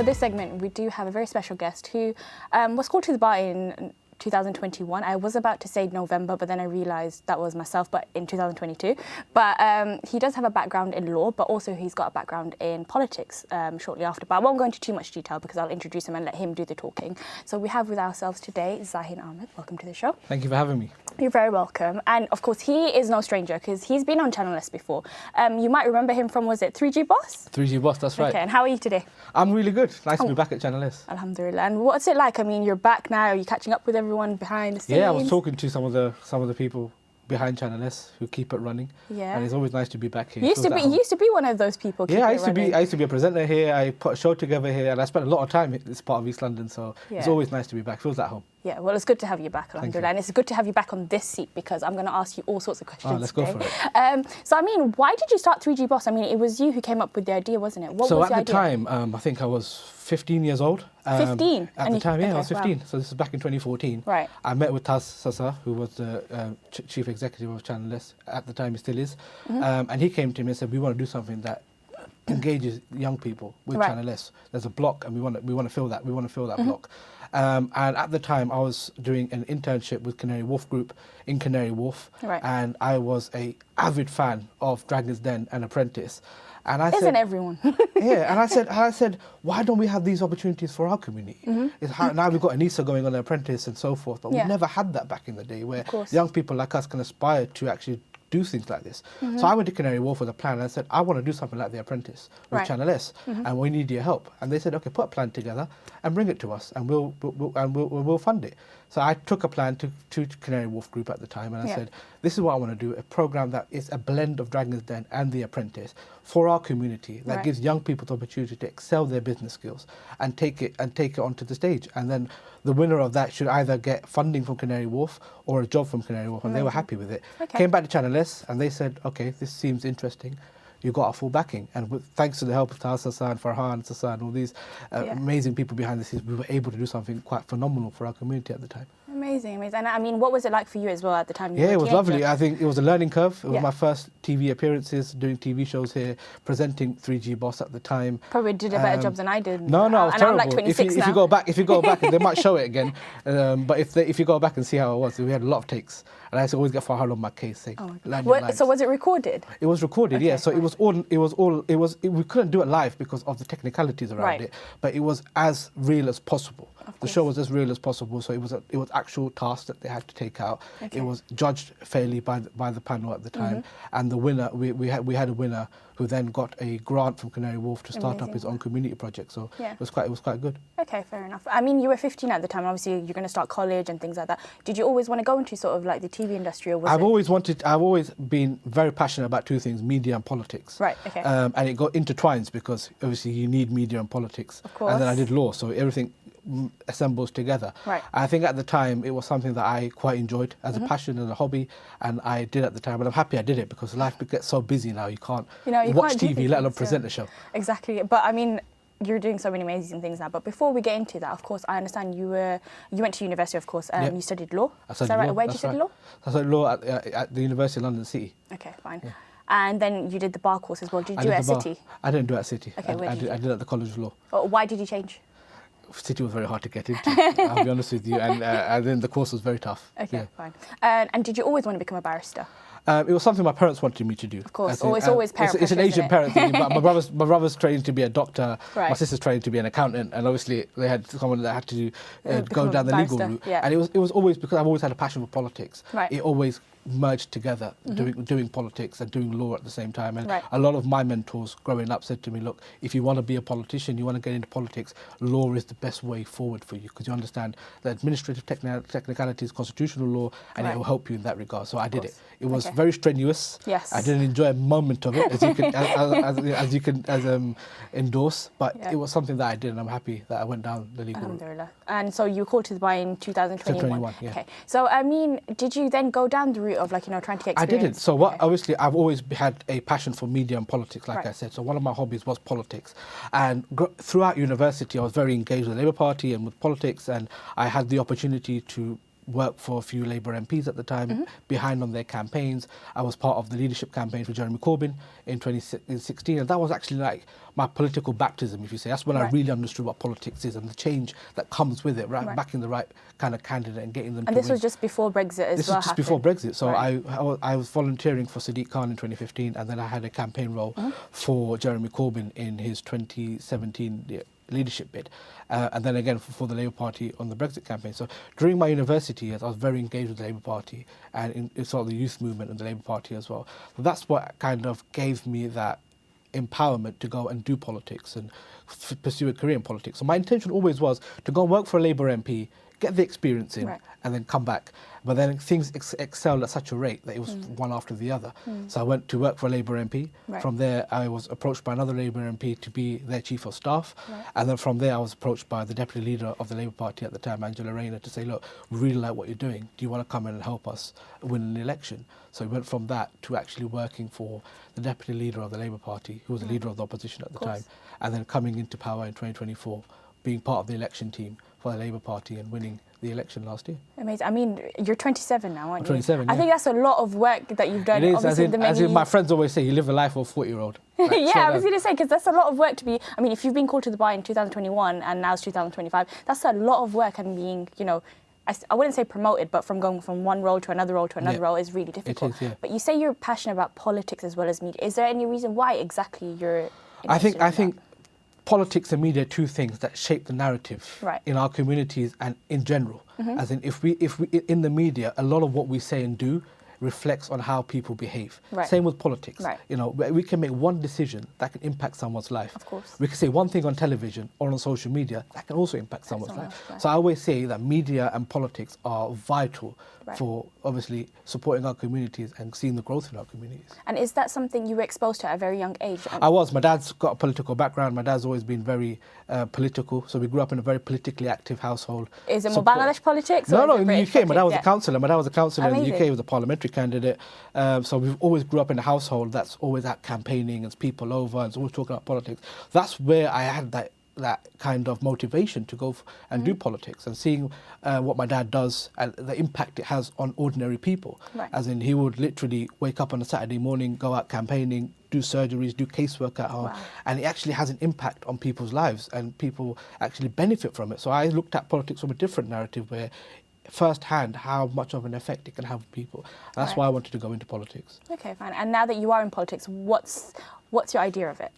for this segment, we do have a very special guest who was called to the bar in 2021. I was about to say November, but then I realised that was myself, but in 2022. But he does have a background in law, but also he's got a background in politics shortly after. But I won't go into too much detail because I'll introduce him and let him do the talking. So we have with ourselves today Zahin Ahmed. Welcome to the show. Thank you for having me. You're very welcome. And of course, he is no stranger because he's been on Channel S before. You might remember him from, was it 3G Boss? 3G Boss, that's right. Okay, and how are you today? I'm really good. Nice to be back at Channel S. Alhamdulillah. And what's it like? I mean, you're back now. Are you catching up with everyone behind the scenes? Yeah, I was talking to some of the people behind Channel S who keep it running. Yeah. And it's always nice to be back here. You used to be one of those people. Yeah, I used to be a presenter here. I put a show together here, and I spent a lot of time in this part of East London. So it's always nice to be back. Feels at home. Yeah, well, it's good to have you back, alhamdulillah. And it's good to have you back on this seat because I'm going to ask you all sorts of questions. Let's today. go for it. So, I mean, why did you start 3G Boss? I mean, it was you who came up with the idea, wasn't it? What was the idea? So at the time, I think I was 15 years old. 15? At the time, yeah, I was 15. Wow. So this is back in 2014. Right. I met with Taz Sasa, who was the chief executive of Channel S. At the time, he still is. And he came to me and said, we want to do something that engages young people with Channel S. There's a block, and we want to fill that. We want to fill that block. And at the time, I was doing an internship with Canary Wharf Group in Canary Wharf, and I was an avid fan of Dragon's Den and Apprentice. And I Isn't everyone? Yeah, and I said, why don't we have these opportunities for our community? Now we've got Anissa going on Apprentice and so forth, but we never had that back in the day, where young people like us can aspire to actually do things like this. So I went to Canary Wharf with a plan and I said, I want to do something like The Apprentice with Channel S, and we need your help. And they said, okay, put a plan together and bring it to us, and we'll fund it. So I took a plan to Canary Wharf Group at the time, and I said, this is what I want to do, a program that is a blend of Dragon's Den and The Apprentice for our community that gives young people the opportunity to excel their business skills and take it onto the stage. And then the winner of that should either get funding from Canary Wharf or a job from Canary Wharf, and they were happy with it. Came back to Channel S and they said, okay, this seems interesting. You got our full backing, and thanks to the help of Taz Sasa and Farhan Sasa and all these amazing people behind the scenes, we were able to do something quite phenomenal for our community at the time. Amazing, amazing. And I mean, what was it like for you as well at the time? Yeah, it was lovely. I think it was a learning curve. It was my first TV appearances, doing TV shows here, presenting 3G Boss at the time. Probably did a better job than I did. No, I was terrible. I'm like 26 now. If you go back, and they might show it again. But if you go back and see how it was, we had a lot of takes, and I used to always get Farhan on my case saying, so was it recorded? It was recorded, yeah. So we couldn't do it live because of the technicalities around it, but it was as real as possible. The show was as real as possible, so it was actual tasks that they had to take out. It was judged fairly by the panel at the time, and the winner, we had a winner who then got a grant from Canary Wharf to start up his own community project. So it was quite good. Okay, fair enough. I mean, you were 15 at the time. Obviously, you're going to start college and things like that. Did you always want to go into sort of like the TV industry, or was I've always been very passionate about two things: media and politics. Right. Okay. And it got intertwines because obviously you need media and politics. Of course. And then I did law, so everything assembles together. Right. I think at the time it was something that I quite enjoyed as a passion and a hobby, and I did at the time, and I'm happy I did it because life gets so busy now you can't watch TV, let alone present a show. Exactly, but I mean, you're doing so many amazing things now. But before we get into that, of course, I understand you went to university, of course. You studied law. I studied law. Right? Where did you study law? I studied law at the University of London City. Okay, fine. Yeah. And then you did the bar course as well. Did you do it at City? I didn't do it at City. Okay, I did it at the College of Law. Why did you change? City was very hard to get into, I'll be honest with you, and then the course was very tough. Okay, fine. And did you always want to become a barrister? It was something my parents wanted me to do. Of course, it's always parent pressure. It's an Asian parent thing, but my brother's training to be a doctor, my sister's training to be an accountant, and obviously they had someone that had to go down the legal route. Yeah. And it was always, because I've always had a passion for politics, it always merged together, doing politics and doing law at the same time. And a lot of my mentors growing up said to me, look, if you want to be a politician, you want to get into politics, law is the best way forward for you, because you understand the administrative technicalities, constitutional law, and it will help you in that regard. So I did it. It was very strenuous. Yes. I didn't enjoy a moment of it, as you can endorse, but it was something that I did, and I'm happy that I went down the legal route. And so you were called to the bar in 2021. Yeah. Okay. So I mean, did you then go down the route of trying to get experience? I didn't. So obviously I've always had a passion for media and politics, like I said. So one of my hobbies was politics, and throughout university I was very engaged with the Labour Party and with politics, and I had the opportunity to work for a few Labour MPs at the time, behind on their campaigns. I was part of the leadership campaign for Jeremy Corbyn in 2016, and that was actually like my political baptism, if you say. That's when I really understood what politics is and the change that comes with it, backing the right kind of candidate and getting them to win. And this was just before Brexit as well. This was just before Brexit. So I was volunteering for Sadiq Khan in 2015, and then I had a campaign role for Jeremy Corbyn in his 2017 leadership bid, and then again for the Labour Party on the Brexit campaign. So during my university years, I was very engaged with the Labour Party and in sort of the youth movement and the Labour Party as well. So that's what kind of gave me that empowerment to go and do politics and pursue a career in politics. So my intention always was to go and work for a Labour MP, get the experience in, and then come back. But then things excelled at such a rate that it was one after the other. So I went to work for a Labour MP. From there, I was approached by another Labour MP to be their chief of staff. And then from there, I was approached by the deputy leader of the Labour Party at the time, Angela Rayner, to say, look, we really like what you're doing. Do you want to come in and help us win an election? So we went from that to actually working for the deputy leader of the Labour Party, who was the leader of the opposition at the time, and then coming into power in 2024, being part of the election team for the Labour Party and winning the election last year. Amazing. I mean, you're 27 now, aren't you? 27, I think that's a lot of work that you've done. It is, as in my friends always say, you live the life of a 40-year-old. Right? Yeah, I was going to say, because that's a lot of work to be, I mean, if you've been called to the bar in 2021 and now it's 2025, that's a lot of work, and being, you know, I wouldn't say promoted, but from going from one role to another role to another role is really difficult. It is, But you say you're passionate about politics as well as media. Is there any reason why exactly you're I think politics and media are two things that shape the narrative in our communities and in general. As in, if we in the media, a lot of what we say and do reflects on how people behave. Same with politics. You know, we can make one decision that can impact someone's life. Of course. We can say one thing on television or on social media that can also impact someone's life. So I always say that media and politics are vital for obviously supporting our communities and seeing the growth in our communities. And is that something you were exposed to at a very young age? I was. My dad's got a political background. My dad's always been very political. So we grew up in a very politically active household. Is it more Bangladesh politics? No, in the UK. My dad was a councillor. My dad was a councillor Amazing. in the UK. He was a parliamentary candidate. So we've always grew up in a household that's always out campaigning and people over and always talking about politics. That's where I had that kind of motivation to go and do politics, and seeing what my dad does and the impact it has on ordinary people. As in, he would literally wake up on a Saturday morning, go out campaigning, do surgeries, do casework at home, and it actually has an impact on people's lives and people actually benefit from it. So I looked at politics from a different narrative where firsthand how much of an effect it can have on people. And that's why I wanted to go into politics. Okay, fine. And now that you are in politics, what's your idea of it?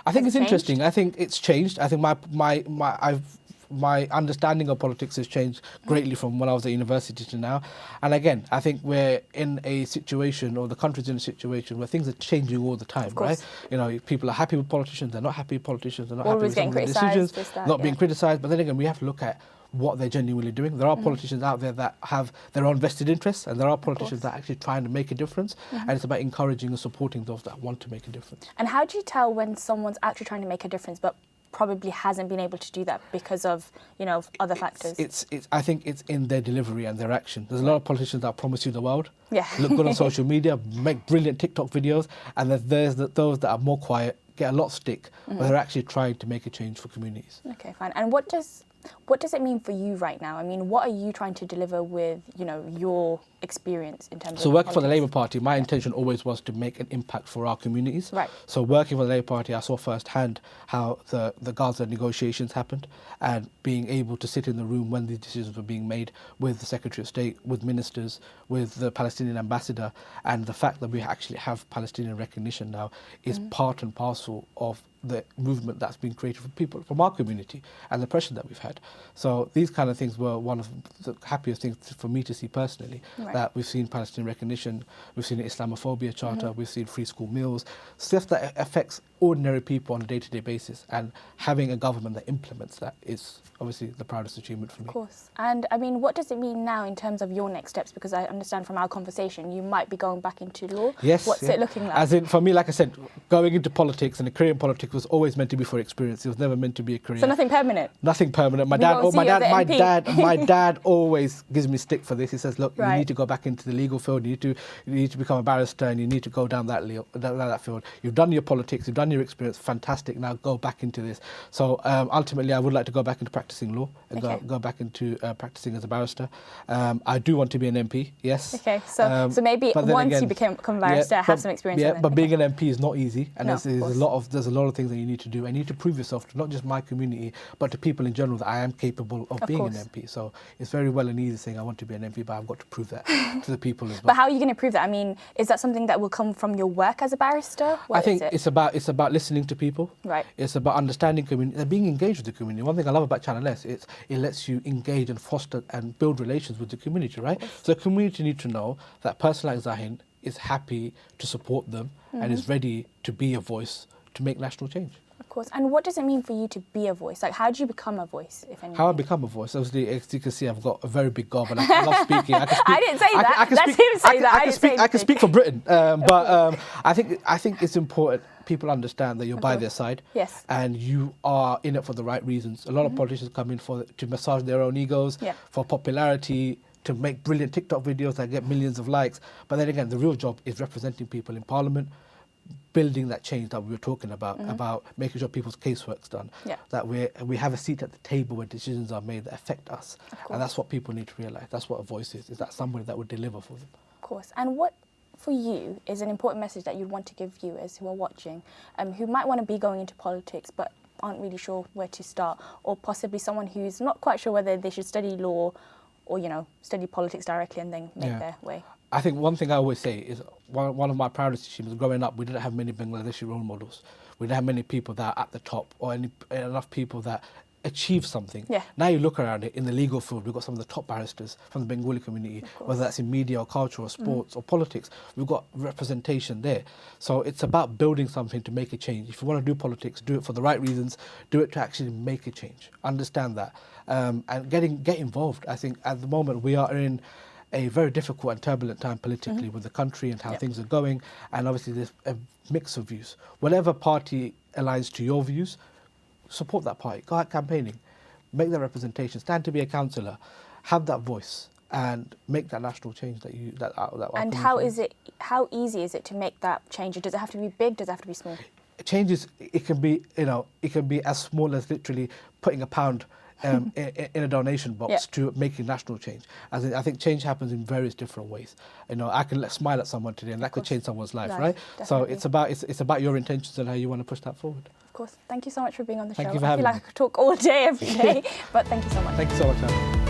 I think it's interesting. I think it's changed. I think my understanding of politics has changed greatly from when I was at university to now. And again, I think we're in a situation, or the country's in a situation where things are changing all the time, right? You know, people are happy with politicians, they're not happy with politicians, they're not happy with some of the decisions, not being criticised. But then again, we have to look at what they're genuinely doing. There are politicians out there that have their own vested interests, and there are politicians that are actually trying to make a difference. And it's about encouraging and supporting those that want to make a difference. And how do you tell when someone's actually trying to make a difference but probably hasn't been able to do that because of, you know, other factors? I think it's in their delivery and their action. There's a lot of politicians that promise you the world, look good on social media, make brilliant TikTok videos, and there's those that are more quiet, get a lot of stick, but they're actually trying to make a change for communities. Okay, fine. And what does it mean for you right now? I mean, what are you trying to deliver with, you know, your experience in terms of... So working for the Labour Party, my intention always was to make an impact for our communities. So working for the Labour Party, I saw firsthand how the Gaza negotiations happened, and being able to sit in the room when these decisions were being made with the Secretary of State, with ministers, with the Palestinian ambassador, and the fact that we actually have Palestinian recognition now is part and parcel of the movement that's been created for people from our community and the pressure that we've had. So these kind of things were one of the happiest things for me to see personally, that we've seen Palestinian recognition, we've seen an Islamophobia charter, we've seen free school meals, stuff that affects ordinary people on a day-to-day basis, and having a government that implements that is obviously the proudest achievement for me. Of course. And I mean, what does it mean now in terms of your next steps? Because I understand from our conversation you might be going back into law. Yes. What's it looking like? As in, for me, like I said, going into politics and a career in politics was always meant to be for experience. It was never meant to be a career. So nothing permanent? Nothing permanent. My dad always gives me stick for this. He says, look, you need to go back into the legal field, you need to become a barrister, and you need to go down that field. You've done your politics, you've done done your experience, fantastic. Now go back into this. So ultimately, I would like to go back into practicing law and go back into practicing as a barrister. I do want to be an MP. Yes. Okay. So maybe once you become a barrister, have some experience. Yeah, but being an MP is not easy, and there's a lot of things that you need to do. I need to prove yourself to not just my community, but to people in general that I am capable of being an MP. So it's very well and easy saying I want to be an MP, but I've got to prove that to the people as well. But how are you going to prove that? I mean, is that something that will come from your work as a barrister? I think it's about listening to people. Right. It's about understanding community and being engaged with the community. One thing I love about Channel S, it lets you engage and foster and build relations with the community, right? So the community need to know that a person like Zahin is happy to support them and is ready to be a voice to make national change. Of course. And what does it mean for you to be a voice? Like, how do you become a voice, if anything? How I become a voice? Obviously, as you can see, I've got a very big gob and I love speaking. I didn't say that. That's him saying that. I can speak for Britain, but I think it's important people understand that you're by their side, yes, and you are in it for the right reasons. A lot of politicians come in to massage their own egos, for popularity, to make brilliant TikTok videos that get millions of likes. But then again, the real job is representing people in Parliament, building that change that we were talking about making sure people's casework's done, that we have a seat at the table where decisions are made that affect us. And that's what people need to realise. That's what a voice is that somebody that would deliver for them. Of course. And what, for you, is an important message that you'd want to give viewers who are watching, who might want to be going into politics but aren't really sure where to start, or possibly someone who's not quite sure whether they should study law or, you know, study politics directly and then make their way? I think one thing I always say is one of my proudest achievements growing up, we didn't have many Bangladeshi role models. We didn't have many people that are at the top or enough people that achieve something. Now you look around it, in the legal field, we've got some of the top barristers from the Bengali community, whether that's in media or culture or sports or politics. We've got representation there. So it's about building something to make a change. If you want to do politics, do it for the right reasons, do it to actually make a change. Understand that. And get involved. I think at the moment we are in a very difficult and turbulent time politically with the country and how things are going, and obviously there's a mix of views. Whatever party aligns to your views, support that party. Go out campaigning, make that representation, stand to be a councillor, have that voice, and make that national change that you that. And how easy is it to make that change? Does it have to be big? Does it have to be small? Changes, it can be as small as literally putting a pound in a donation box to making national change. I think change happens in various different ways. I can smile at someone today and that could change someone's life, right? Definitely. So it's about your intentions and how you want to push that forward. Of course. Thank you so much for being on the show. Thank you for having me. I feel like I could talk all day, every day, but thank you so much. Thank you so much, Anna.